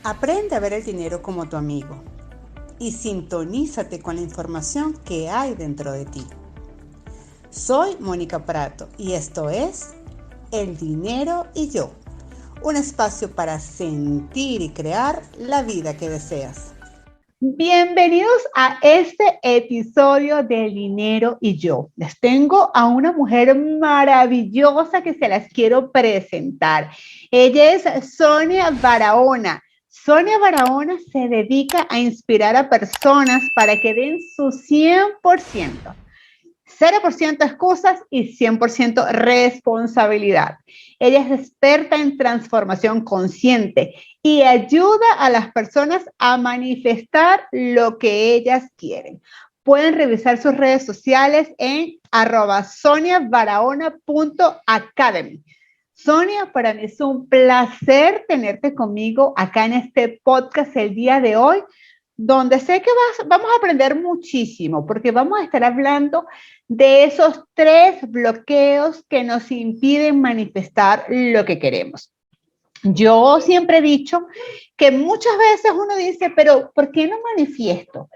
Aprende a ver el dinero como tu amigo y sintonízate con la información que hay dentro de ti. Soy Mónica Prato y esto es El Dinero y Yo, un espacio para sentir y crear la vida que deseas. Bienvenidos a este episodio del Dinero y Yo. Les tengo a una mujer maravillosa que se las quiero presentar. Ella es Sonia Barahona. Sonia Barahona se dedica a inspirar a personas para que den su 100%. 0% excusas y 100% responsabilidad. Ella es experta en transformación consciente y ayuda a las personas a manifestar lo que ellas quieren. Pueden revisar sus redes sociales en @soniabarahona.academy. Sonia, para mí es un placer tenerte conmigo acá en este podcast el día de hoy, donde sé que vamos a aprender muchísimo, porque vamos a estar hablando de esos 3 bloqueos que nos impiden manifestar lo que queremos. Yo siempre he dicho que muchas veces uno dice, pero ¿por qué no manifiesto?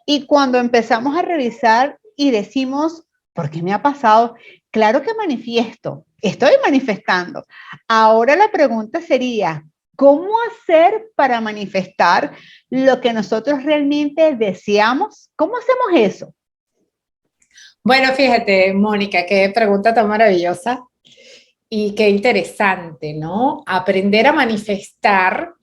Y cuando empezamos a revisar y decimos, ¿por qué me ha pasado? Claro que manifiesto, estoy manifestando. Ahora la pregunta sería, ¿cómo hacer para manifestar lo que nosotros realmente deseamos? ¿Cómo hacemos eso? Bueno, fíjate, Mónica, qué pregunta tan maravillosa y qué interesante, ¿no? Aprender a manifestar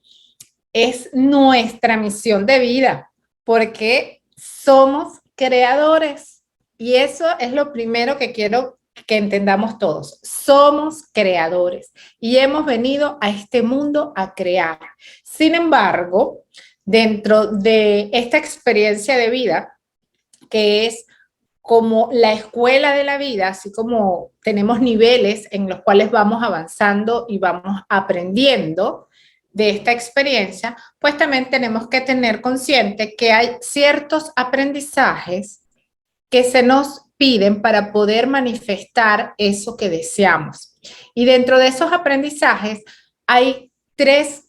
es nuestra misión de vida, porque somos creadores. Y eso es lo primero que quiero que entendamos todos. Somos creadores y hemos venido a este mundo a crear. Sin embargo, dentro de esta experiencia de vida, que es como la escuela de la vida, así como tenemos niveles en los cuales vamos avanzando y vamos aprendiendo de esta experiencia, pues también tenemos que tener consciente que hay ciertos aprendizajes que se nos piden para poder manifestar eso que deseamos. Y dentro de esos aprendizajes hay 3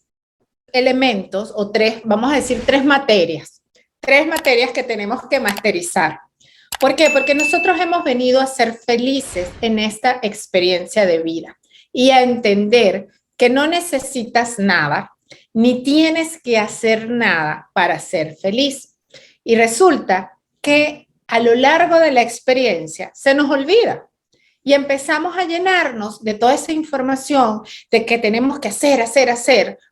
elementos o vamos a decir 3 materias que tenemos que masterizar. ¿Por qué? Porque nosotros hemos venido a ser felices en esta experiencia de vida y a entender que no necesitas nada, ni tienes que hacer nada para ser feliz. Y resulta que a lo largo de la experiencia se nos olvida y empezamos a llenarnos de toda esa información de que tenemos que hacer,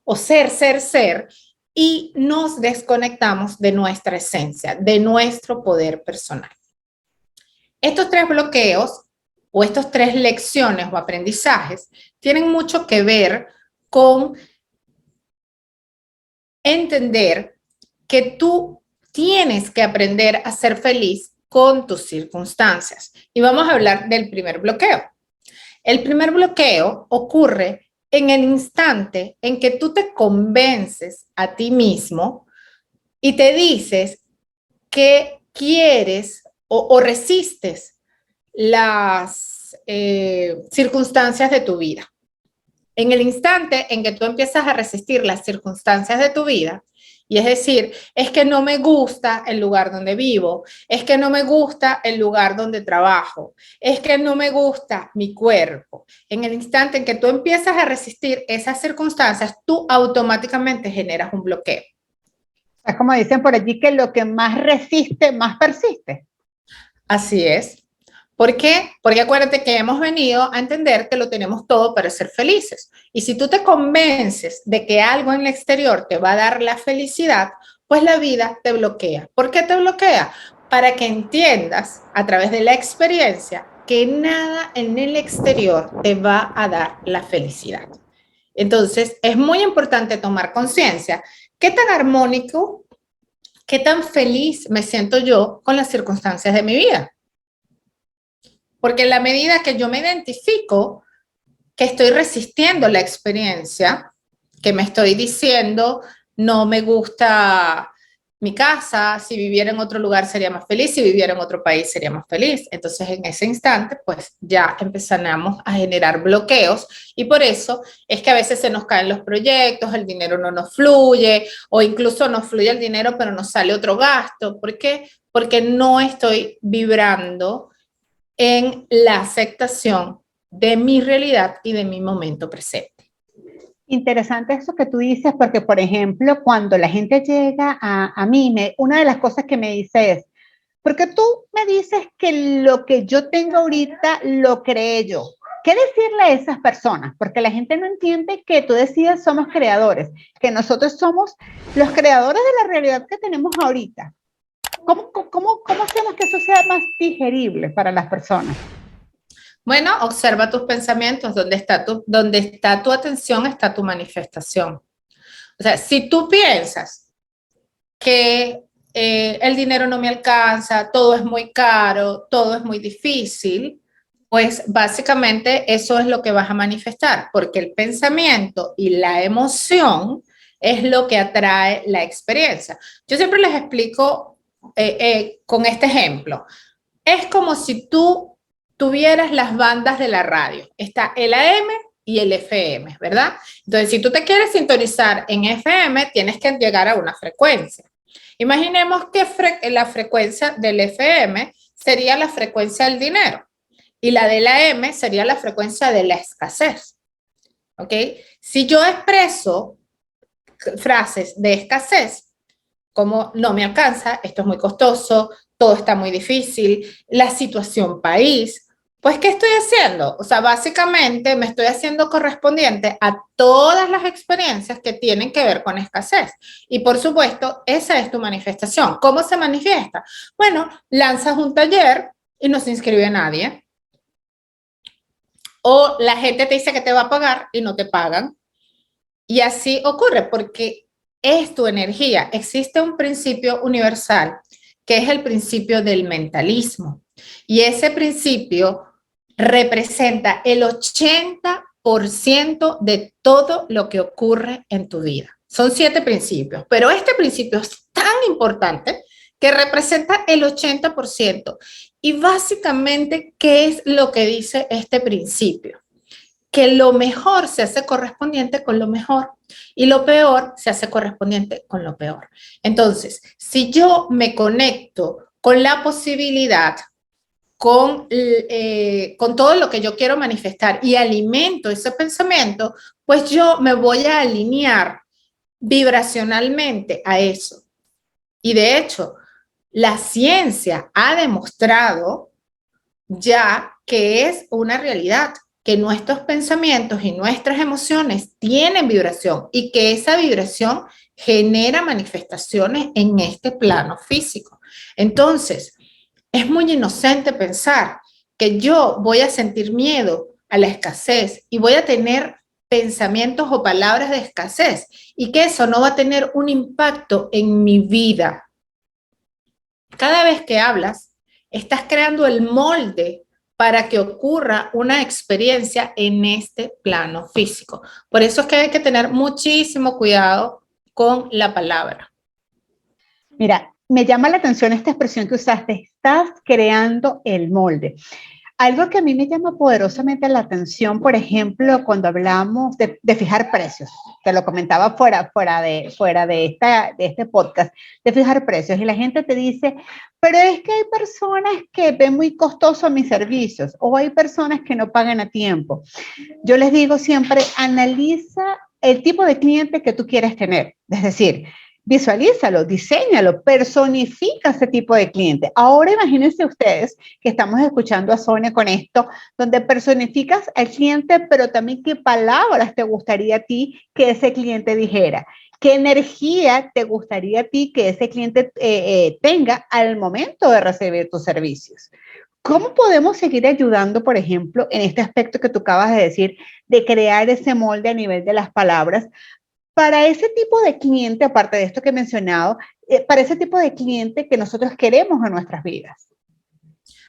o ser, y nos desconectamos de nuestra esencia, de nuestro poder personal. Estos 3 bloqueos o estas 3 lecciones o aprendizajes tienen mucho que ver con entender que tú tienes que aprender a ser feliz con tus circunstancias. Y vamos a hablar del primer bloqueo. El primer bloqueo ocurre en el instante en que tú te convences a ti mismo y te dices que quieres o resistes las circunstancias de tu vida. En el instante en que tú empiezas a resistir las circunstancias de tu vida, y es decir, es que no me gusta el lugar donde vivo, es que no me gusta el lugar donde trabajo, es que no me gusta mi cuerpo. En el instante en que tú empiezas a resistir esas circunstancias, tú automáticamente generas un bloqueo. Es como dicen por allí que lo que más resiste, más persiste. Así es. ¿Por qué? Porque acuérdate que hemos venido a entender que lo tenemos todo para ser felices. Y si tú te convences de que algo en el exterior te va a dar la felicidad, pues la vida te bloquea. ¿Por qué te bloquea? Para que entiendas a través de la experiencia que nada en el exterior te va a dar la felicidad. Entonces, es muy importante tomar conciencia. ¿Qué tan armónico, qué tan feliz me siento yo con las circunstancias de mi vida? Porque en la medida que yo me identifico que estoy resistiendo la experiencia, que me estoy diciendo, no me gusta mi casa, si viviera en otro lugar sería más feliz, si viviera en otro país sería más feliz. Entonces, en ese instante, pues ya empezamos a generar bloqueos y por eso es que a veces se nos caen los proyectos, el dinero no nos fluye o incluso nos fluye el dinero pero nos sale otro gasto. ¿Por qué? Porque no estoy vibrando en la aceptación de mi realidad y de mi momento presente. Interesante eso que tú dices, porque, por ejemplo, cuando la gente llega a mí, una de las cosas que me dice es, porque tú me dices que lo que yo tengo ahorita lo creé yo. ¿Qué decirle a esas personas? Porque la gente no entiende que tú decides somos creadores, que nosotros somos los creadores de la realidad que tenemos ahorita. ¿Cómo hacemos que eso sea más digerible para las personas? Bueno, observa tus pensamientos, donde está tu atención, está tu manifestación. O sea, si tú piensas que el dinero no me alcanza, todo es muy caro, todo es muy difícil, pues básicamente eso es lo que vas a manifestar, porque el pensamiento y la emoción es lo que atrae la experiencia. Yo siempre les explico con este ejemplo. Es como si tú tuvieras las bandas de la radio. Está el AM y el FM, ¿verdad? Entonces, si tú te quieres sintonizar en FM, tienes que llegar a una frecuencia. Imaginemos que la frecuencia del FM sería la frecuencia del dinero y la del AM sería la frecuencia de la escasez. ¿Ok? Si yo expreso frases de escasez, como no me alcanza, esto es muy costoso, todo está muy difícil, la situación país, pues ¿qué estoy haciendo? O sea, básicamente me estoy haciendo correspondiente a todas las experiencias que tienen que ver con escasez. Y por supuesto, esa es tu manifestación. ¿Cómo se manifiesta? Bueno, lanzas un taller y no se inscribe nadie. O la gente te dice que te va a pagar y no te pagan. Y así ocurre porque es tu energía. Existe un principio universal que es el principio del mentalismo. Y ese principio representa el 80% de todo lo que ocurre en tu vida. Son 7 principios, pero este principio es tan importante que representa el 80%. Y básicamente, ¿qué es lo que dice este principio? Que lo mejor se hace correspondiente con lo mejor y lo peor se hace correspondiente con lo peor. Entonces, si yo me conecto con la posibilidad, con todo lo que yo quiero manifestar y alimento ese pensamiento, pues yo me voy a alinear vibracionalmente a eso. Y de hecho, la ciencia ha demostrado ya que es una realidad, que nuestros pensamientos y nuestras emociones tienen vibración y que esa vibración genera manifestaciones en este plano físico. Entonces, es muy inocente pensar que yo voy a sentir miedo a la escasez y voy a tener pensamientos o palabras de escasez y que eso no va a tener un impacto en mi vida. Cada vez que hablas, estás creando el molde para que ocurra una experiencia en este plano físico. Por eso es que hay que tener muchísimo cuidado con la palabra. Mira, me llama la atención esta expresión que usaste, estás creando el molde. Algo que a mí me llama poderosamente la atención, por ejemplo, cuando hablamos de fijar precios, te lo comentaba fuera de este podcast, de fijar precios, y la gente te dice, pero es que hay personas que ven muy costosos mis servicios, o hay personas que no pagan a tiempo. Yo les digo siempre, analiza el tipo de cliente que tú quieres tener, es decir, visualízalo, diséñalo, personifica ese tipo de cliente. Ahora imagínense ustedes que estamos escuchando a Sonia con esto, donde personificas al cliente, pero también qué palabras te gustaría a ti que ese cliente dijera. ¿Qué energía te gustaría a ti que ese cliente tenga al momento de recibir tus servicios? ¿Cómo podemos seguir ayudando, por ejemplo, en este aspecto que tú acabas de decir, de crear ese molde a nivel de las palabras? Para ese tipo de cliente, aparte de esto que he mencionado, para ese tipo de cliente que nosotros queremos en nuestras vidas.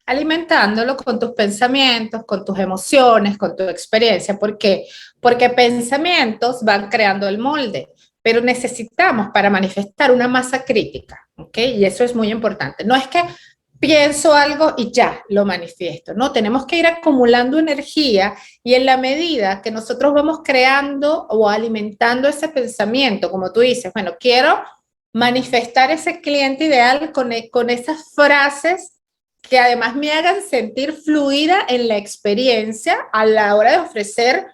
Alimentándolo con tus pensamientos, con tus emociones, con tu experiencia. ¿Por qué? Porque pensamientos van creando el molde. pero necesitamos para manifestar una masa crítica, ¿ok? Y eso es muy importante. No es que pienso algo y ya lo manifiesto, ¿no? Tenemos que ir acumulando energía y en la medida que nosotros vamos creando o alimentando ese pensamiento, como tú dices, bueno, quiero manifestar ese cliente ideal con esas frases que además me hagan sentir fluida en la experiencia a la hora de ofrecer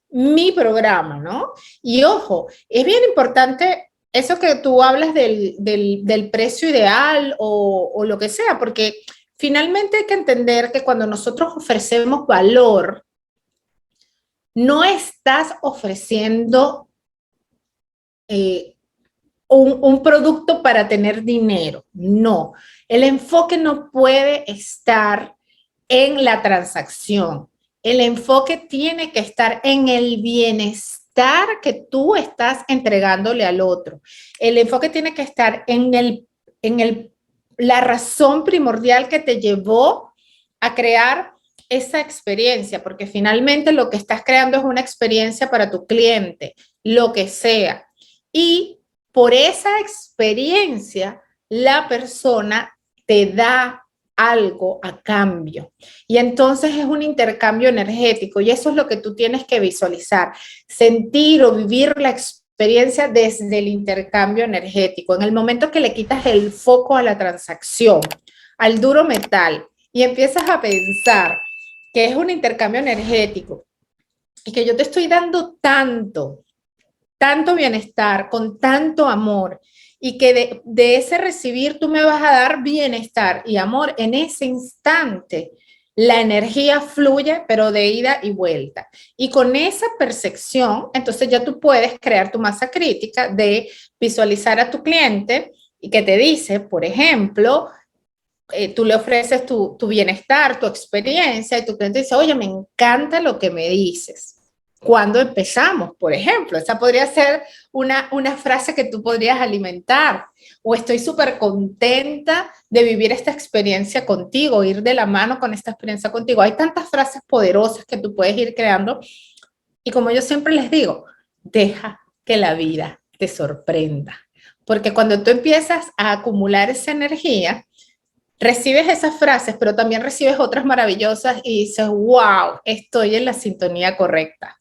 mi programa, ¿no? Y ojo, es bien importante eso que tú hablas del precio ideal o lo que sea, porque finalmente hay que entender que cuando nosotros ofrecemos valor, no estás ofreciendo un producto para tener dinero, no. El enfoque no puede estar en la transacción. El enfoque tiene que estar en el bienestar que tú estás entregándole al otro. El enfoque tiene que estar la razón primordial que te llevó a crear esa experiencia, porque finalmente lo que estás creando es una experiencia para tu cliente, lo que sea. Y por esa experiencia, la persona te da algo a cambio. Y entonces es un intercambio energético y eso es lo que tú tienes que visualizar, sentir o vivir la experiencia desde el intercambio energético. En el momento que le quitas el foco a la transacción, al duro metal y empiezas a pensar que es un intercambio energético y que yo te estoy dando tanto bienestar, con tanto amor, y que de ese recibir tú me vas a dar bienestar y amor, en ese instante la energía fluye, pero de ida y vuelta. Y con esa percepción, entonces ya tú puedes crear tu masa crítica de visualizar a tu cliente y que te dice, por ejemplo, tú le ofreces tu bienestar, tu experiencia, y tu cliente dice, oye, me encanta lo que me dices. ¿Cuándo empezamos? Por ejemplo, esa podría ser una frase que tú podrías alimentar. O estoy súper contenta de vivir esta experiencia contigo, ir de la mano con esta experiencia contigo. Hay tantas frases poderosas que tú puedes ir creando. Y como yo siempre les digo, deja que la vida te sorprenda. Porque cuando tú empiezas a acumular esa energía, recibes esas frases, pero también recibes otras maravillosas y dices, wow, estoy en la sintonía correcta.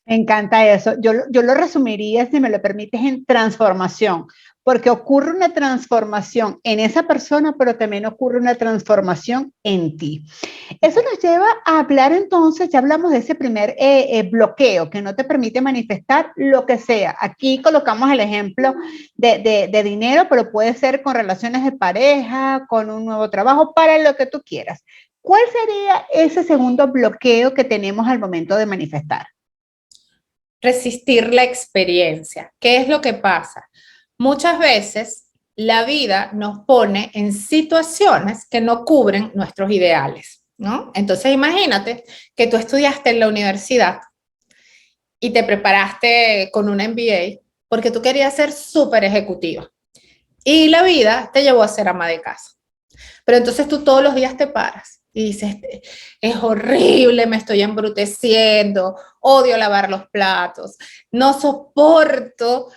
Me encanta eso. Yo lo resumiría, si me lo permites, en transformación, porque ocurre una transformación en esa persona, pero también ocurre una transformación en ti. Eso nos lleva a hablar entonces, ya hablamos de ese primer bloqueo que no te permite manifestar lo que sea. Aquí colocamos el ejemplo de dinero, pero puede ser con relaciones de pareja, con un nuevo trabajo, para lo que tú quieras. ¿Cuál sería ese segundo bloqueo que tenemos al momento de manifestar? Resistir la experiencia. ¿Qué es lo que pasa? Muchas veces la vida nos pone en situaciones que no cubren nuestros ideales, ¿no? Entonces imagínate que tú estudiaste en la universidad y te preparaste con un MBA porque tú querías ser súper ejecutiva y la vida te llevó a ser ama de casa. Pero entonces tú todos los días te paras y dices, es horrible, me estoy embruteciendo, odio lavar los platos, no soporto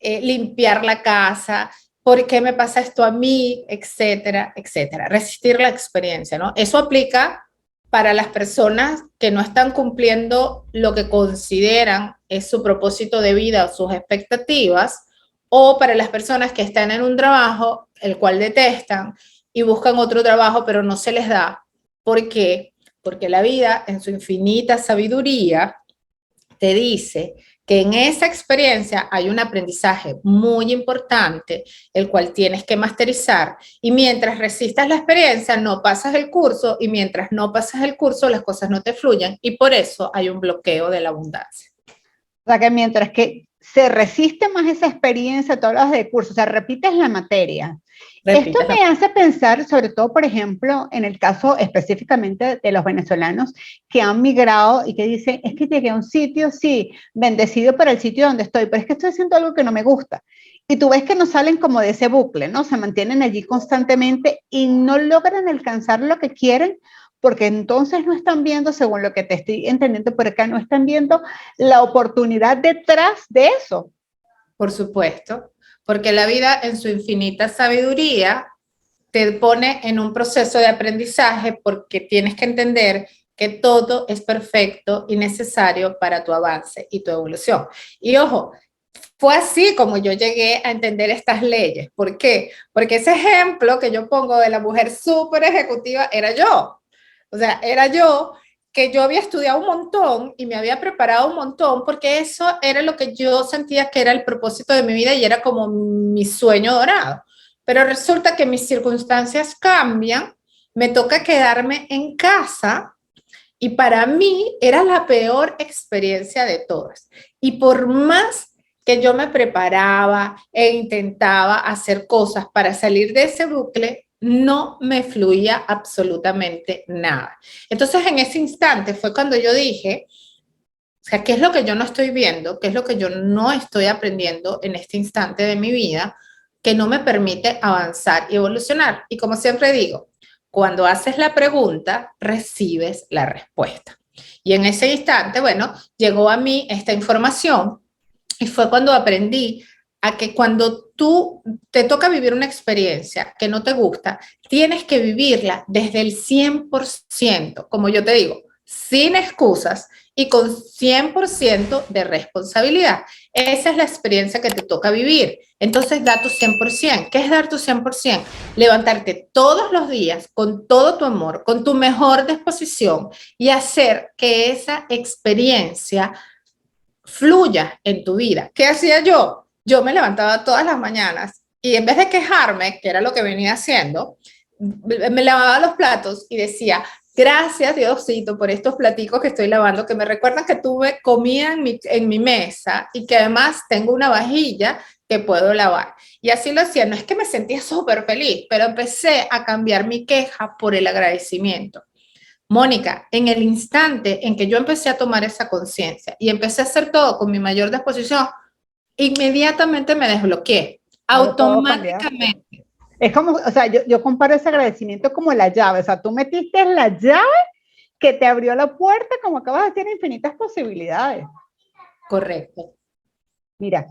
limpiar la casa, ¿por qué me pasa esto a mí? Etcétera, etcétera. Resistir la experiencia, ¿no? Eso aplica para las personas que no están cumpliendo lo que consideran es su propósito de vida o sus expectativas, o para las personas que están en un trabajo el cual detestan y buscan otro trabajo pero no se les da. ¿Por qué? Porque la vida, en su infinita sabiduría, te dice que en esa experiencia hay un aprendizaje muy importante, el cual tienes que masterizar, y mientras resistas la experiencia, no pasas el curso, y mientras no pasas el curso, las cosas no te fluyen, y por eso hay un bloqueo de la abundancia. O sea, que mientras que se resiste más esa experiencia, tú hablas de curso, o sea, repites la materia. Esto me hace pensar, sobre todo, por ejemplo, en el caso específicamente de los venezolanos que han migrado y que dicen, es que llegué a un sitio, sí, bendecido por el sitio donde estoy, pero es que estoy haciendo algo que no me gusta. Y tú ves que no salen como de ese bucle, ¿no? Se mantienen allí constantemente y no logran alcanzar lo que quieren, porque entonces no están viendo, según lo que te estoy entendiendo por acá, no están viendo la oportunidad detrás de eso. Por supuesto, porque la vida en su infinita sabiduría te pone en un proceso de aprendizaje porque tienes que entender que todo es perfecto y necesario para tu avance y tu evolución. Y ojo, fue así como yo llegué a entender estas leyes. ¿Por qué? Porque ese ejemplo que yo pongo de la mujer súper ejecutiva era yo. O sea, era yo que yo había estudiado un montón y me había preparado un montón porque eso era lo que yo sentía que era el propósito de mi vida y era como mi sueño dorado. Pero resulta que mis circunstancias cambian, me toca quedarme en casa y para mí era la peor experiencia de todas. Y por más que yo me preparaba e intentaba hacer cosas para salir de ese bucle, no me fluía absolutamente nada. Entonces, en ese instante fue cuando yo dije, o sea, ¿qué es lo que yo no estoy viendo? ¿Qué es lo que yo no estoy aprendiendo en este instante de mi vida que no me permite avanzar y evolucionar? Y como siempre digo, cuando haces la pregunta, recibes la respuesta. Y en ese instante, bueno, llegó a mí esta información y fue cuando aprendí a que cuando tú te toca vivir una experiencia que no te gusta, tienes que vivirla desde el 100%, como yo te digo, sin excusas y con 100% de responsabilidad. Esa es la experiencia que te toca vivir. Entonces, da tu 100%. ¿Qué es dar tu 100%? Levantarte todos los días con todo tu amor, con tu mejor disposición y hacer que esa experiencia fluya en tu vida. ¿Qué hacía yo? Yo me levantaba todas las mañanas y en vez de quejarme, que era lo que venía haciendo, me lavaba los platos y decía, gracias Diosito por estos platicos que estoy lavando, que me recuerdan que tuve comida en mi mesa y que además tengo una vajilla que puedo lavar. Y así lo hacía. No es que me sentía súper feliz, pero empecé a cambiar mi queja por el agradecimiento. Mónica, en el instante en que yo empecé a tomar esa conciencia y empecé a hacer todo con mi mayor disposición, inmediatamente me desbloqueé, Claro, todo cambia. automáticamente. Es como, o sea, yo comparo ese agradecimiento como la llave, o sea, tú metiste la llave que te abrió la puerta, como acabas de decir, infinitas posibilidades. Correcto. Mira,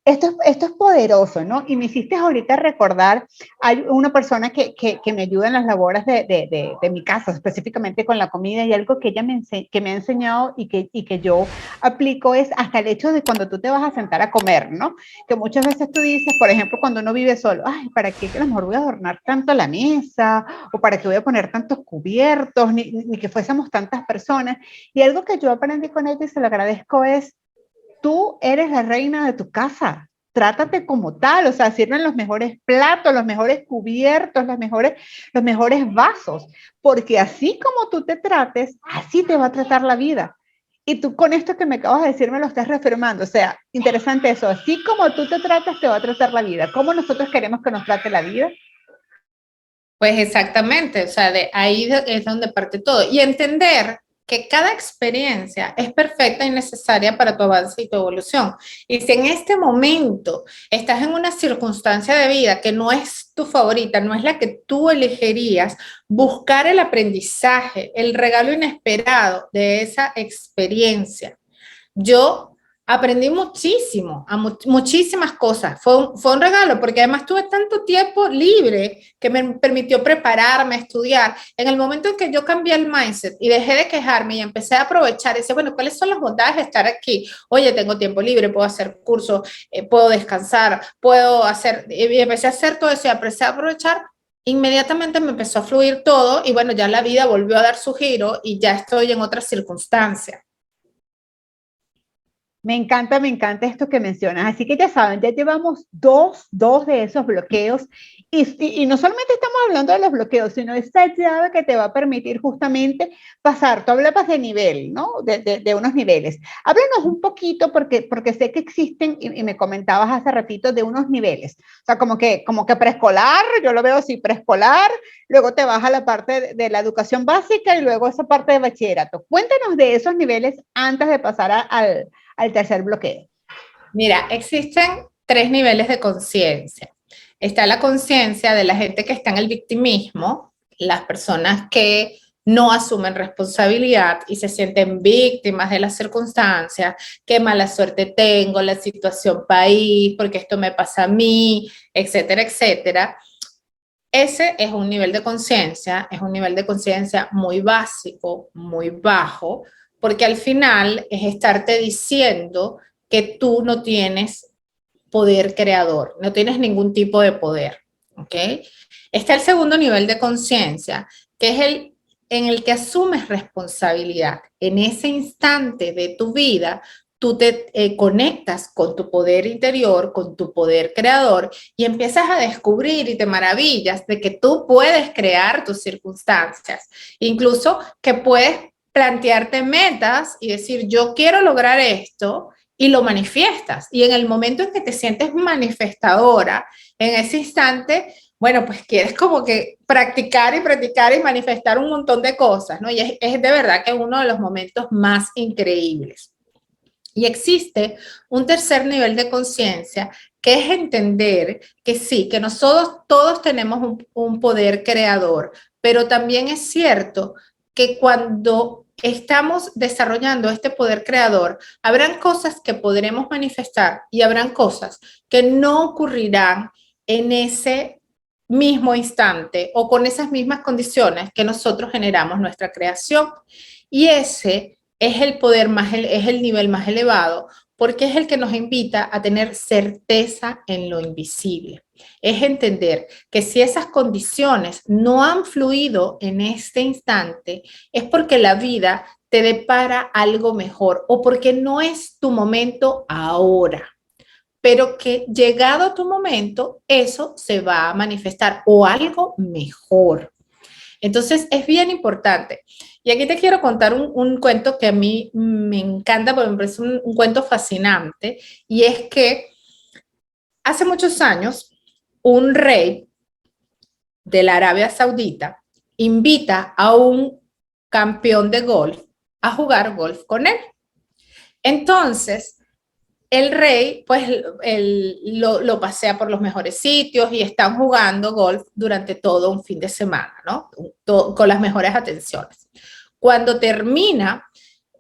esto es poderoso, ¿no? Y me hiciste ahorita recordar, hay una persona que me ayuda en las labores de mi casa, específicamente con la comida, y algo que ella que me ha enseñado y que yo aplico es hasta el hecho de cuando tú te vas a sentar a comer, ¿no? Que muchas veces tú dices, por ejemplo, cuando uno vive solo, ay, ¿para qué que a lo mejor voy a adornar tanto la mesa? ¿O para qué voy a poner tantos cubiertos? Ni que fuésemos tantas personas. Y algo que yo aprendí con ella y se lo agradezco es, tú eres la reina de tu casa. Trátate como tal, o sea, sirven los mejores platos, los mejores cubiertos, los mejores vasos, porque así como tú te trates, así te va a tratar la vida. Y tú con esto que me acabas de decir me lo estás reafirmando, o sea, interesante eso, así como tú te tratas, te va a tratar la vida. ¿Cómo nosotros queremos que nos trate la vida? Pues exactamente, o sea, de ahí es donde parte todo. Y entender que cada experiencia es perfecta y necesaria para tu avance y tu evolución. Y si en este momento estás en una circunstancia de vida que no es tu favorita, no es la que tú elegirías, buscar el aprendizaje, el regalo inesperado de esa experiencia. Yo aprendí muchísimo, muchísimas cosas. Fue un regalo porque además tuve tanto tiempo libre que me permitió prepararme, estudiar. En el momento en que yo cambié el mindset y dejé de quejarme y empecé a aprovechar, y decía, bueno, ¿cuáles son las bondades de estar aquí? Oye, tengo tiempo libre, puedo hacer cursos, puedo descansar, puedo hacer, y empecé a hacer todo eso y empecé a aprovechar. Inmediatamente me empezó a fluir todo y bueno, ya la vida volvió a dar su giro y ya estoy en otras circunstancias. Me encanta esto que mencionas. Así que ya saben, ya llevamos dos de esos bloqueos y no solamente estamos hablando de los bloqueos, sino de esta llave que te va a permitir justamente pasar. Tú hablabas de nivel, ¿no? De unos niveles. Háblanos un poquito porque sé que existen y me comentabas hace ratito de unos niveles. O sea, como que preescolar, yo lo veo así, preescolar, luego te vas a la parte de la educación básica y luego esa parte de bachillerato. Cuéntanos de esos niveles antes de pasar al tercer bloqueo. Mira, existen tres niveles de conciencia. Está la conciencia de la gente que está en el victimismo, las personas que no asumen responsabilidad y se sienten víctimas de las circunstancias, qué mala suerte tengo, la situación país, porque esto me pasa a mí, etcétera, etcétera. Ese es un nivel de conciencia, es un nivel de conciencia muy básico, muy bajo, porque al final es estarte diciendo que tú no tienes poder creador, no tienes ningún tipo de poder, ¿ok? Está el segundo nivel de conciencia, que es el en el que asumes responsabilidad. En ese instante de tu vida, tú te conectas con tu poder interior, con tu poder creador y empiezas a descubrir y te maravillas de que tú puedes crear tus circunstancias, incluso que puedes plantearte metas y decir, yo quiero lograr esto y lo manifiestas. Y en el momento en que te sientes manifestadora, en ese instante, bueno, pues quieres como que practicar y manifestar un montón de cosas, ¿no? Y es de verdad que es uno de los momentos más increíbles. Y existe un tercer nivel de conciencia que es entender que sí, que nosotros todos tenemos un poder creador, pero también es cierto que cuando estamos desarrollando este poder creador, habrán cosas que podremos manifestar y habrán cosas que no ocurrirán en ese mismo instante o con esas mismas condiciones que nosotros generamos nuestra creación. Y ese es el poder más, es el nivel más elevado, porque es el que nos invita a tener certeza en lo invisible. Es entender que si esas condiciones no han fluido en este instante, es porque la vida te depara algo mejor o porque no es tu momento ahora, pero que llegado tu momento, eso se va a manifestar o algo mejor. Entonces, es bien importante. Y aquí te quiero contar un cuento que a mí me encanta, porque me parece un cuento fascinante, y es que hace muchos años, un rey de la Arabia Saudita invita a un campeón de golf a jugar golf con él. Entonces, el rey, pues, lo pasea por los mejores sitios y están jugando golf durante todo un fin de semana, ¿no? Con las mejores atenciones. Cuando termina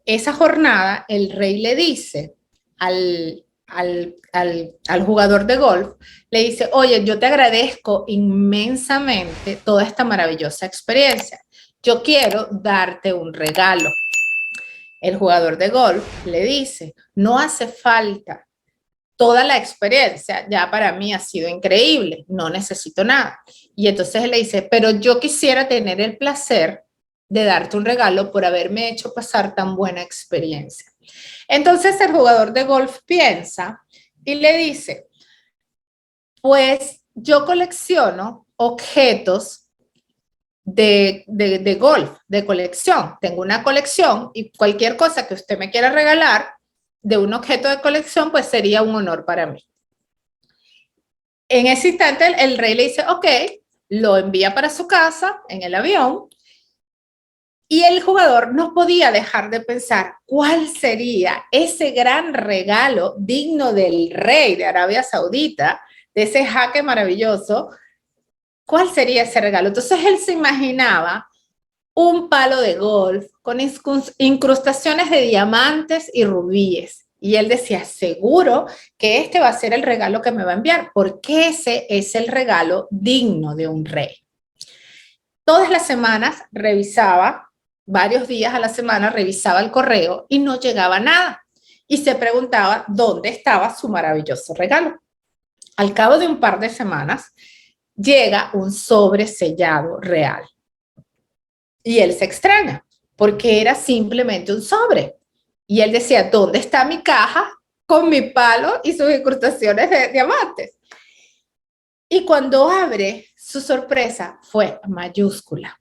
esa jornada, el rey le dice al jugador de golf, le dice, oye, yo te agradezco inmensamente toda esta maravillosa experiencia. Yo quiero darte un regalo. El jugador de golf le dice, no hace falta, toda la experiencia ya para mí ha sido increíble, no necesito nada. Y entonces él le dice, pero yo quisiera tener el placer de darte un regalo por haberme hecho pasar tan buena experiencia. Entonces el jugador de golf piensa y le dice, pues yo colecciono objetos de golf, de colección. Tengo una colección y cualquier cosa que usted me quiera regalar de un objeto de colección, pues sería un honor para mí. En ese instante el rey le dice, ok, lo envía para su casa en el avión y el jugador no podía dejar de pensar cuál sería ese gran regalo digno del rey de Arabia Saudita, de ese jaque maravilloso. ¿Cuál sería ese regalo? Entonces él se imaginaba un palo de golf con incrustaciones de diamantes y rubíes. Y él decía, seguro que este va a ser el regalo que me va a enviar, porque ese es el regalo digno de un rey. Todas las semanas revisaba, varios días a la semana revisaba el correo y no llegaba nada. Y se preguntaba dónde estaba su maravilloso regalo. Al cabo de un par de semanas, llega un sobre sellado real. Y él se extraña, porque era simplemente un sobre. Y él decía, ¿dónde está mi caja con mi palo y sus incrustaciones de diamantes? Y cuando abre, su sorpresa fue mayúscula,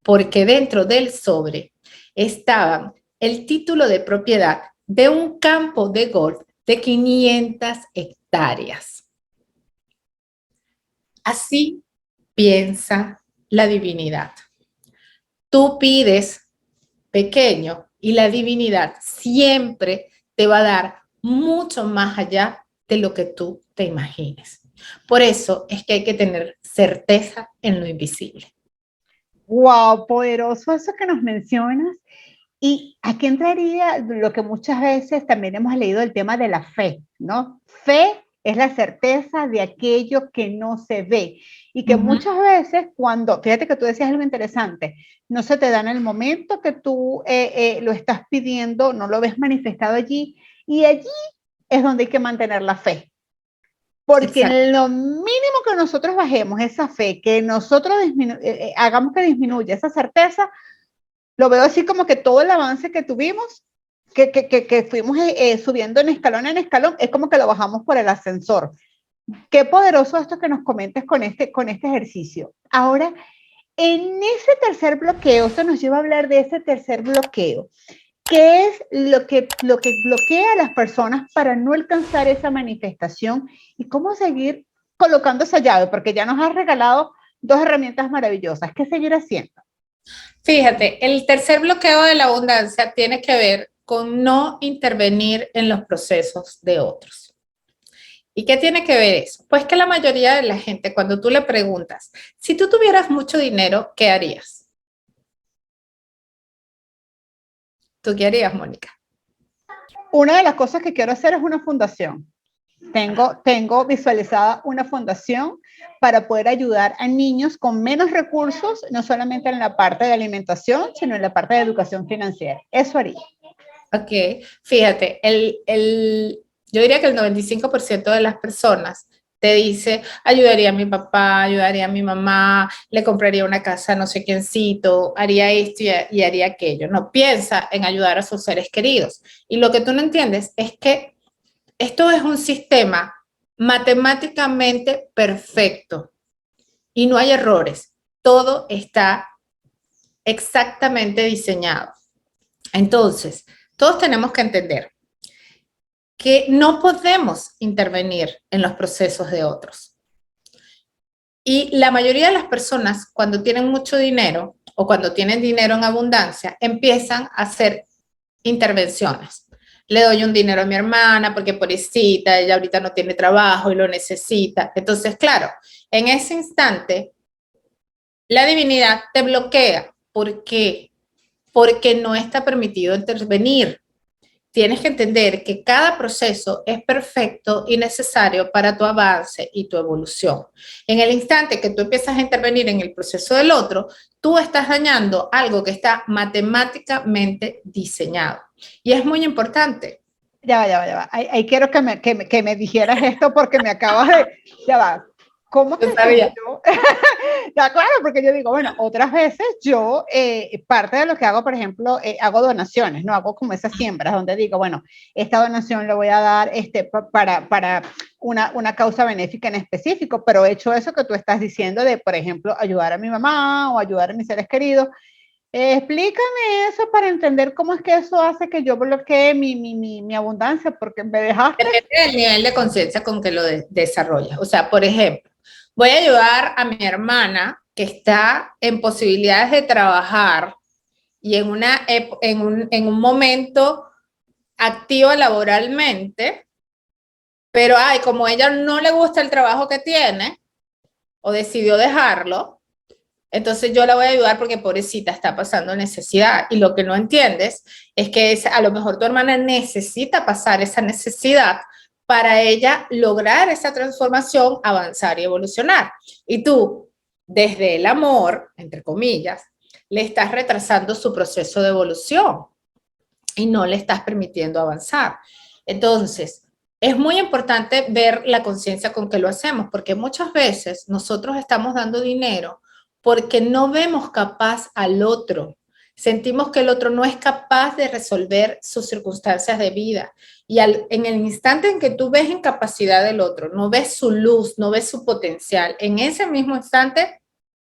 porque dentro del sobre estaban el título de propiedad de un campo de golf de 500 hectáreas. Así piensa la divinidad. Tú pides pequeño y la divinidad siempre te va a dar mucho más allá de lo que tú te imagines. Por eso es que hay que tener certeza en lo invisible. Wow, poderoso eso que nos mencionas. Y aquí entraría lo que muchas veces también hemos leído, el tema de la fe, ¿no? Fe es la certeza de aquello que no se ve y que muchas veces cuando, fíjate que tú decías algo interesante, no se te da en el momento que tú lo estás pidiendo, no lo ves manifestado allí y allí es donde hay que mantener la fe. Porque Exacto. en lo mínimo que nosotros bajemos esa fe, que nosotros hagamos que disminuya esa certeza, lo veo así como que todo el avance que tuvimos, que fuimos subiendo en escalón, es como que lo bajamos por el ascensor. Qué poderoso esto que nos comentes con este ejercicio. Ahora, en ese tercer bloqueo, esto nos lleva a hablar de ese tercer bloqueo. ¿Qué es lo que bloquea a las personas para no alcanzar esa manifestación y cómo seguir colocando esa llave? Porque ya nos has regalado dos herramientas maravillosas. ¿Qué seguir haciendo? Fíjate, el tercer bloqueo de la abundancia tiene que ver con no intervenir en los procesos de otros. ¿Y qué tiene que ver eso? Pues que la mayoría de la gente, cuando tú le preguntas, si tú tuvieras mucho dinero, ¿qué harías? ¿Tú qué harías, Mónica? Una de las cosas que quiero hacer es una fundación. Tengo visualizada una fundación para poder ayudar a niños con menos recursos, no solamente en la parte de alimentación, sino en la parte de educación financiera. Eso haría. Ok, fíjate, yo diría que el 95% de las personas te dice, ayudaría a mi papá, ayudaría a mi mamá, le compraría una casa a no sé quiéncito, haría esto y haría aquello. No piensa en ayudar a sus seres queridos. Y lo que tú no entiendes es que esto es un sistema matemáticamente perfecto y no hay errores. Todo está exactamente diseñado. Entonces, todos tenemos que entender que no podemos intervenir en los procesos de otros. Y la mayoría de las personas, cuando tienen mucho dinero o cuando tienen dinero en abundancia, empiezan a hacer intervenciones. Le doy un dinero a mi hermana porque pobrecita, ella ahorita no tiene trabajo y lo necesita. Entonces, claro, en ese instante, la divinidad te bloquea. ¿Por qué? Porque no está permitido intervenir. Tienes que entender que cada proceso es perfecto y necesario para tu avance y tu evolución. En el instante que tú empiezas a intervenir en el proceso del otro, tú estás dañando algo que está matemáticamente diseñado. Y es muy importante. Ya va. Ahí quiero que me dijeras esto porque me acabas de... Ya va. ¿Cómo que yo? Ya, claro, porque yo digo, bueno, otras veces yo, parte de lo que hago, por ejemplo, hago donaciones, ¿no? Hago como esas siembras donde digo, bueno, esta donación le voy a dar para una causa benéfica en específico, pero he hecho eso que tú estás diciendo de, por ejemplo, ayudar a mi mamá o ayudar a mis seres queridos. Explícame eso para entender cómo es que eso hace que yo bloquee mi abundancia, porque me dejaste. Depende del nivel de conciencia con que lo desarrollas. O sea, por ejemplo, voy a ayudar a mi hermana que está en posibilidades de trabajar y en un momento activa laboralmente, pero ay, como a ella no le gusta el trabajo que tiene o decidió dejarlo, entonces yo la voy a ayudar porque pobrecita está pasando necesidad. Y lo que no entiendes es que a lo mejor tu hermana necesita pasar esa necesidad para ella lograr esa transformación, avanzar y evolucionar. Y tú, desde el amor, entre comillas, le estás retrasando su proceso de evolución y no le estás permitiendo avanzar. Entonces, es muy importante ver la conciencia con que lo hacemos, porque muchas veces nosotros estamos dando dinero porque no vemos capaz al otro. Sentimos que el otro no es capaz de resolver sus circunstancias de vida. Y en el instante en que tú ves incapacidad del otro, no ves su luz, no ves su potencial, en ese mismo instante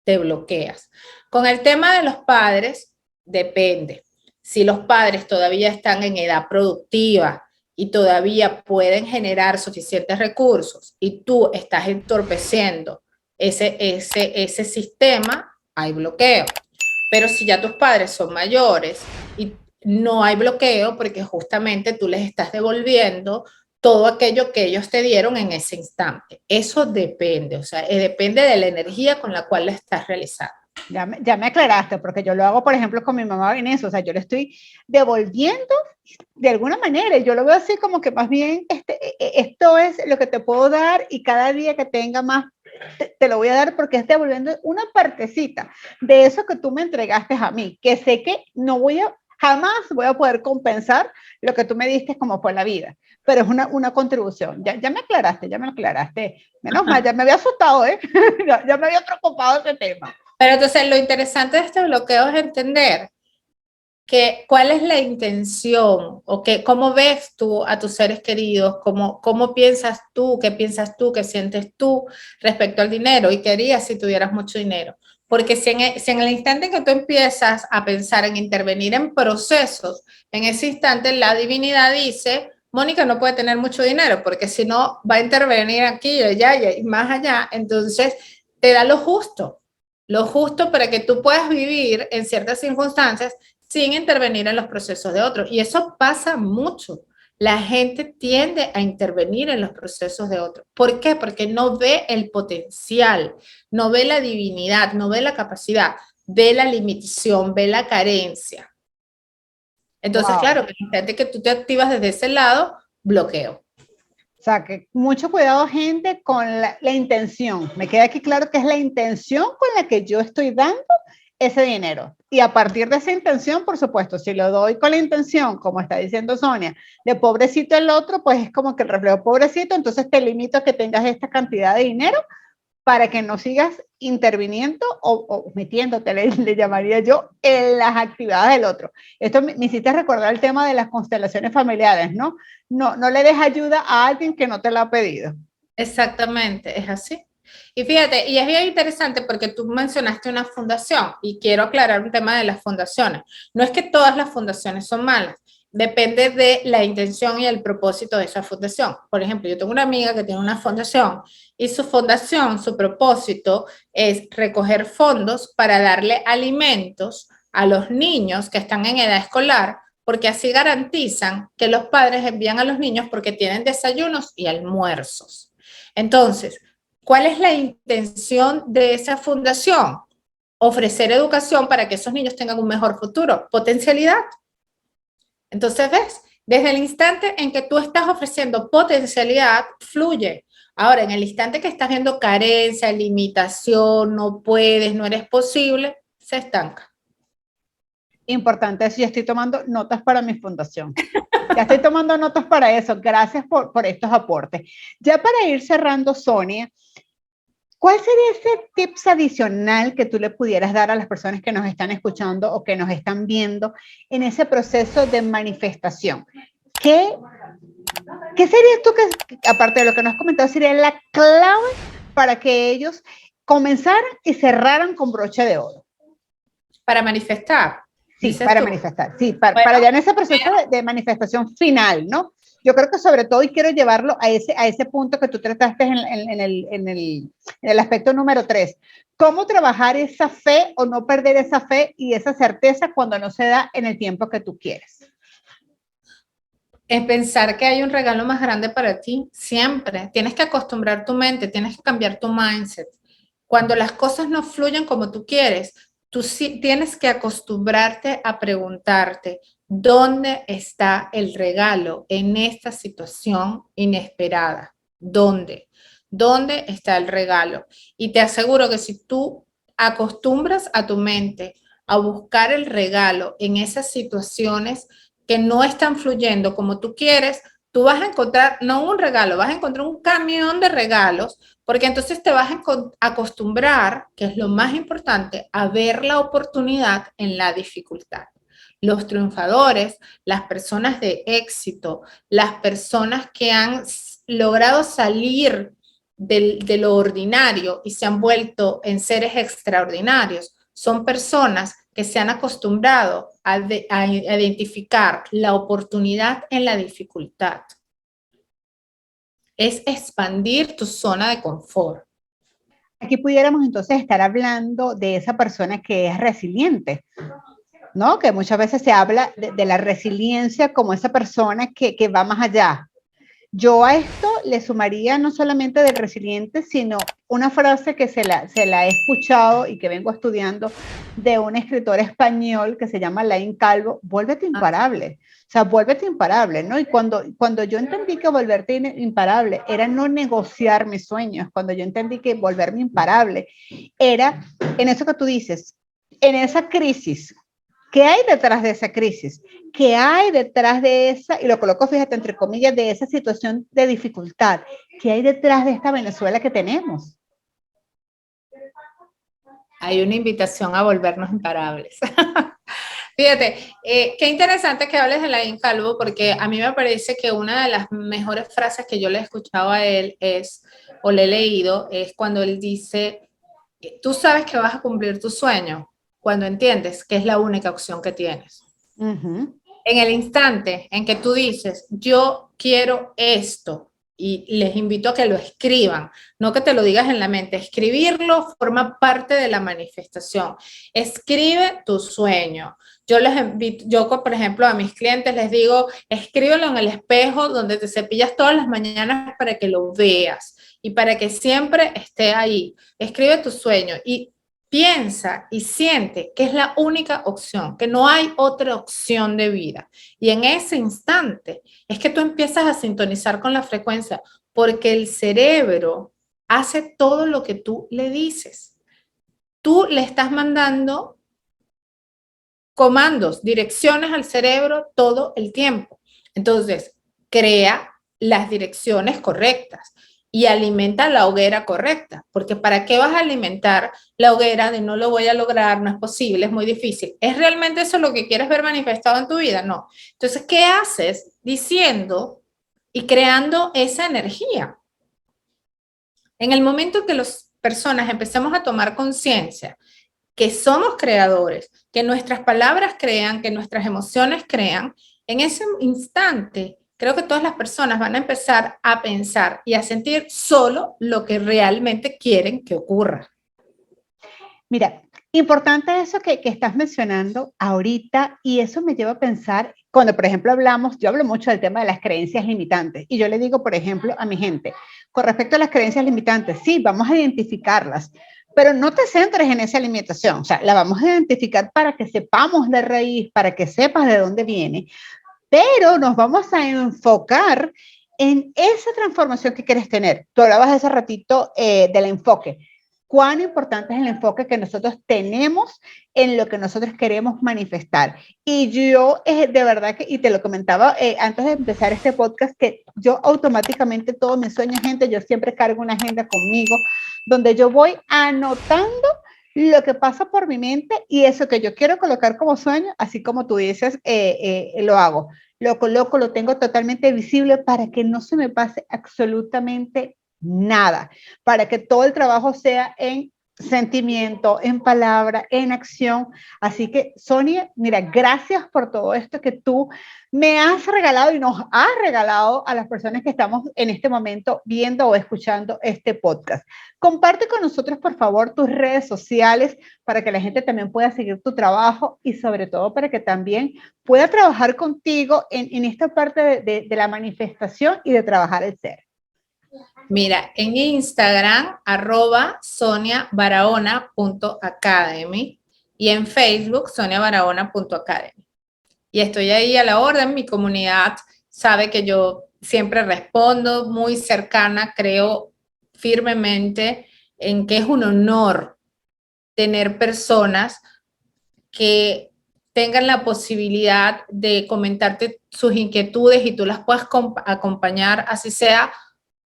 te bloqueas. Con el tema de los padres, depende. Si los padres todavía están en edad productiva y todavía pueden generar suficientes recursos y tú estás entorpeciendo ese sistema, hay bloqueo. Pero si ya tus padres son mayores y no hay bloqueo porque justamente tú les estás devolviendo todo aquello que ellos te dieron en ese instante. Eso depende, o sea, depende de la energía con la cual la estás realizando. Ya me aclaraste, porque yo lo hago, por ejemplo, con mi mamá en eso, o sea, yo le estoy devolviendo de alguna manera, yo lo veo así como que más bien, esto es lo que te puedo dar y cada día que tenga más, te lo voy a dar porque es devolviendo una partecita de eso que tú me entregaste a mí, que sé que no voy a, jamás voy a poder compensar lo que tú me diste como fue la vida, pero es una contribución. Ya me aclaraste, ya me aclaraste. Menos mal, ya me había asustado, ¿eh? Ya me había preocupado ese tema. Pero entonces lo interesante de este bloqueo es entender que cuál es la intención o que, cómo ves tú a tus seres queridos, cómo piensas tú, qué sientes tú respecto al dinero y qué harías si tuvieras mucho dinero. Porque si en el instante en que tú empiezas a pensar en intervenir en procesos, en ese instante la divinidad dice, Mónica no puede tener mucho dinero porque si no va a intervenir aquí y allá y más allá, entonces te da lo justo para que tú puedas vivir en ciertas circunstancias sin intervenir en los procesos de otros. Y eso pasa mucho. La gente tiende a intervenir en los procesos de otros. ¿Por qué? Porque no ve el potencial, no ve la divinidad, no ve la capacidad, ve la limitación, ve la carencia. Entonces, Wow. claro, en el instante que tú te activas desde ese lado, bloqueo. O sea, que mucho cuidado, gente, con la intención. Me queda aquí claro que es la intención con la que yo estoy dando ese dinero. Y a partir de esa intención, por supuesto, si lo doy con la intención, como está diciendo Sonia, de pobrecito el otro, pues es como que el reflejo pobrecito, entonces te limito a que tengas esta cantidad de dinero para que no sigas interviniendo o metiéndote, le llamaría yo, en las actividades del otro. Esto me hiciste recordar el tema de las constelaciones familiares, ¿no? No le des ayuda a alguien que no te la ha pedido. Exactamente, es así. Y fíjate, y es bien interesante porque tú mencionaste una fundación y quiero aclarar un tema de las fundaciones. No es que todas las fundaciones son malas, depende de la intención y el propósito de esa fundación. Por ejemplo, yo tengo una amiga que tiene una fundación y su fundación, su propósito es recoger fondos para darle alimentos a los niños que están en edad escolar, porque así garantizan que los padres envían a los niños porque tienen desayunos y almuerzos. Entonces, ¿cuál es la intención de esa fundación? Ofrecer educación para que esos niños tengan un mejor futuro, potencialidad. Entonces, ¿ves? Desde el instante en que tú estás ofreciendo potencialidad, fluye. Ahora, en el instante que estás viendo carencia, limitación, no puedes, no eres posible, se estanca. Importante eso, ya estoy tomando notas para mi fundación. Ya estoy tomando notas para eso. Gracias por estos aportes. Ya para ir cerrando, Sonia, ¿cuál sería ese tips adicional que tú le pudieras dar a las personas que nos están escuchando o que nos están viendo en ese proceso de manifestación? ¿Qué sería tú que, aparte de lo que nos has comentado, sería la clave para que ellos comenzaran y cerraran con broche de oro? Para manifestar. Sí, para tú manifestar. Sí, para ya en ese proceso de manifestación final, ¿no? Yo creo que sobre todo, y quiero llevarlo a ese punto que tú trataste en el aspecto número 3, cómo trabajar esa fe o no perder esa fe y esa certeza cuando no se da en el tiempo que tú quieres. Es pensar que hay un regalo más grande para ti, siempre. Tienes que acostumbrar tu mente, tienes que cambiar tu mindset. Cuando las cosas no fluyen como tú quieres, tú sí tienes que acostumbrarte a preguntarte, ¿dónde está el regalo en esta situación inesperada? ¿Dónde? ¿Dónde está el regalo? Y te aseguro que si tú acostumbras a tu mente a buscar el regalo en esas situaciones que no están fluyendo como tú quieres, tú vas a encontrar, no un regalo, vas a encontrar un camión de regalos, porque entonces te vas a acostumbrar, que es lo más importante, a ver la oportunidad en la dificultad. Los triunfadores, las personas de éxito, las personas que han logrado salir de lo ordinario y se han vuelto en seres extraordinarios, son personas que se han acostumbrado a identificar la oportunidad en la dificultad. Es expandir tu zona de confort. Aquí pudiéramos entonces estar hablando de esa persona que es resiliente, ¿no? Que muchas veces se habla de la resiliencia como esa persona que va más allá, Yo a esto le sumaría no solamente del resiliente, sino una frase que se la he escuchado y que vengo estudiando de un escritor español que se llama Laín Calvo: vuélvete imparable. O sea, vuélvete imparable, ¿no? Y cuando yo entendí que volverte imparable era no negociar mis sueños, cuando yo entendí que volverme imparable era en eso que tú dices, en esa crisis. ¿Qué hay detrás de esa crisis? ¿Qué hay detrás de esa, y lo coloco, fíjate, entre comillas, de esa situación de dificultad? ¿Qué hay detrás de esta Venezuela que tenemos? Hay una invitación a volvernos imparables. Fíjate, qué interesante que hables de Laín Calvo, porque a mí me parece que una de las mejores frases que yo le he escuchado a él es, o le he leído, es cuando él dice, tú sabes que vas a cumplir tu sueño cuando entiendes que es la única opción que tienes. En el instante en que tú dices, yo quiero esto, y les invito a que lo escriban, no que te lo digas en la mente, escribirlo forma parte de la manifestación. Escribe tu sueño. Yo les invito, yo por ejemplo a mis clientes les digo, escríbelo en el espejo donde te cepillas todas las mañanas para que lo veas y para que siempre esté ahí. Escribe tu sueño y piensa y siente que es la única opción, que no hay otra opción de vida. Y en ese instante es que tú empiezas a sintonizar con la frecuencia, porque el cerebro hace todo lo que tú le dices. Tú le estás mandando comandos, direcciones al cerebro todo el tiempo. Entonces, crea las direcciones correctas y alimenta la hoguera correcta, porque ¿para qué vas a alimentar la hoguera de no lo voy a lograr, no es posible, es muy difícil? ¿Es realmente eso lo que quieres ver manifestado en tu vida? No. Entonces, ¿qué haces diciendo y creando esa energía? En el momento que las personas empecemos a tomar conciencia que somos creadores, que nuestras palabras crean, que nuestras emociones crean, en ese instante creo que todas las personas van a empezar a pensar y a sentir solo lo que realmente quieren que ocurra. Mira, importante eso que estás mencionando ahorita, y eso me lleva a pensar, cuando por ejemplo hablamos, yo hablo mucho del tema de las creencias limitantes, y yo le digo, por ejemplo, a mi gente, con respecto a las creencias limitantes, sí, vamos a identificarlas, pero no te centres en esa limitación, o sea, la vamos a identificar para que sepamos de raíz, para que sepas de dónde viene, pero nos vamos a enfocar en esa transformación que quieres tener. Tú hablabas hace ratito del enfoque. Cuán importante es el enfoque que nosotros tenemos en lo que nosotros queremos manifestar. Y yo, de verdad que, y te lo comentaba antes de empezar este podcast, que yo automáticamente todos mis sueños, gente, yo siempre cargo una agenda conmigo, donde yo voy anotando lo que pasa por mi mente y eso que yo quiero colocar como sueño, así como tú dices, lo hago. Lo coloco, lo tengo totalmente visible para que no se me pase absolutamente nada, para que todo el trabajo sea en sentimiento, en palabra, en acción. Así que, Sonia, mira, gracias por todo esto que tú me has regalado y nos has regalado a las personas que estamos en este momento viendo o escuchando este podcast. Comparte con nosotros, por favor, tus redes sociales para que la gente también pueda seguir tu trabajo y sobre todo para que también pueda trabajar contigo en esta parte de la manifestación y de trabajar el ser. Mira, en Instagram, @soniabarahona.academy y en Facebook, soniabarahona.academy. Y estoy ahí a la orden, mi comunidad sabe que yo siempre respondo, muy cercana, creo firmemente en que es un honor tener personas que tengan la posibilidad de comentarte sus inquietudes y tú las puedas acompañar, así sea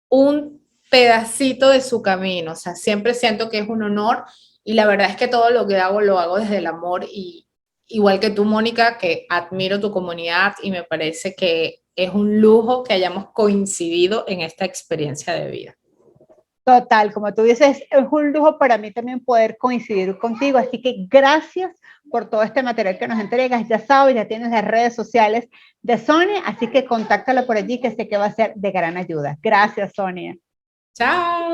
un pedacito de su camino. O sea, siempre siento que es un honor y la verdad es que todo lo que hago lo hago desde el amor y igual que tú, Mónica, que admiro tu comunidad y me parece que es un lujo que hayamos coincidido en esta experiencia de vida. Total, como tú dices, es un lujo para mí también poder coincidir contigo, así que gracias por todo este material que nos entregas. Ya sabes, ya tienes las redes sociales de Sonia, así que contáctala por allí, que sé que va a ser de gran ayuda. Gracias, Sonia. Chao.